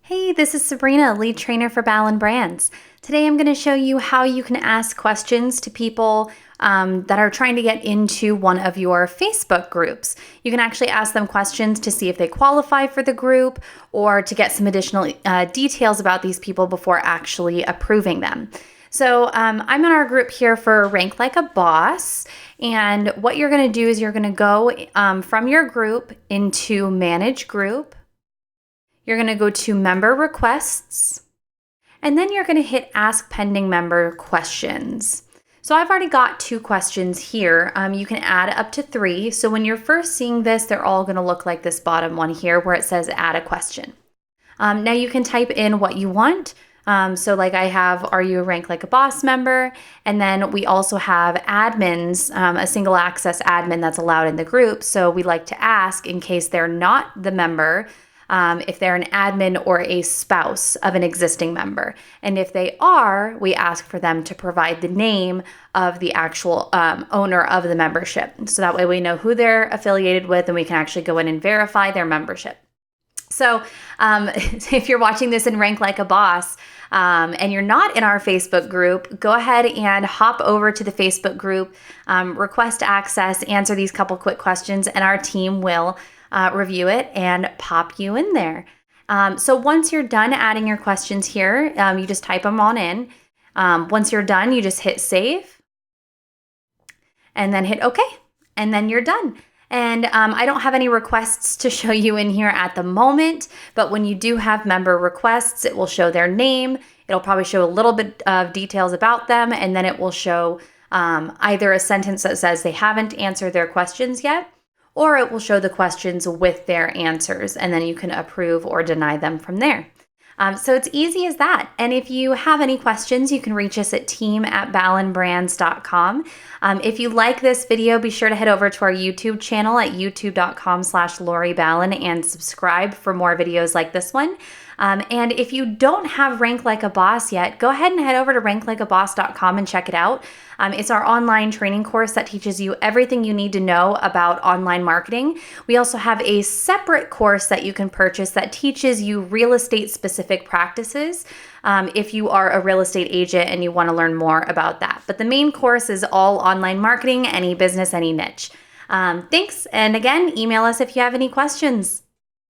Hey, this is Sabrina, lead trainer for Ballen Brands. Today I'm going to show you how you can ask questions to people that are trying to get into one of your Facebook groups. You can actually ask them questions to see if they qualify for the group or to get some additional details about these people before actually approving them. So I'm in our group here for Rank Like a Boss, and what you're going to do is you're going to go from your group into Manage Group. You're going to go to Member Requests, and then you're going to hit Ask Pending Member Questions. So I've already got 2 questions here. You can add up to 3. So when you're first seeing this, they're all going to look like this bottom one here where it says Add a Question. Now you can type in what you want. So like I have, are you a Rank Like a Boss member? And then we also have admins, a single access admin that's allowed in the group. So we like to ask, in case they're not the member, if they're an admin or a spouse of an existing member. And if they are, we ask for them to provide the name of the actual owner of the membership. So that way we know who they're affiliated with and we can actually go in and verify their membership. So if you're watching this in Rank Like a Boss and you're not in our Facebook group, go ahead and hop over to the Facebook group, request access, answer these couple quick questions, and our team will review it and pop you in there. So once you're done adding your questions here, you just type them on in. Once you're done, you just hit save and then hit OK, and then you're done. And I don't have any requests to show you in here at the moment, but when you do have member requests, it will show their name. It'll probably show a little bit of details about them, and then it will show either a sentence that says they haven't answered their questions yet, or it will show the questions with their answers, and then you can approve or deny them from there. So it's easy as that. And if you have any questions, you can reach us at team@ballenbrands.com. If you like this video, be sure to head over to our YouTube channel at youtube.com/Lori Ballen and subscribe for more videos like this one. And if you don't have Rank Like a Boss yet, go ahead and head over to ranklikeaboss.com and check it out. It's our online training course that teaches you everything you need to know about online marketing. We also have a separate course that you can purchase that teaches you real estate specific practices if you are a real estate agent and you want to learn more about that. But the main course is all online marketing, any business, any niche. Thanks. And again, email us if you have any questions.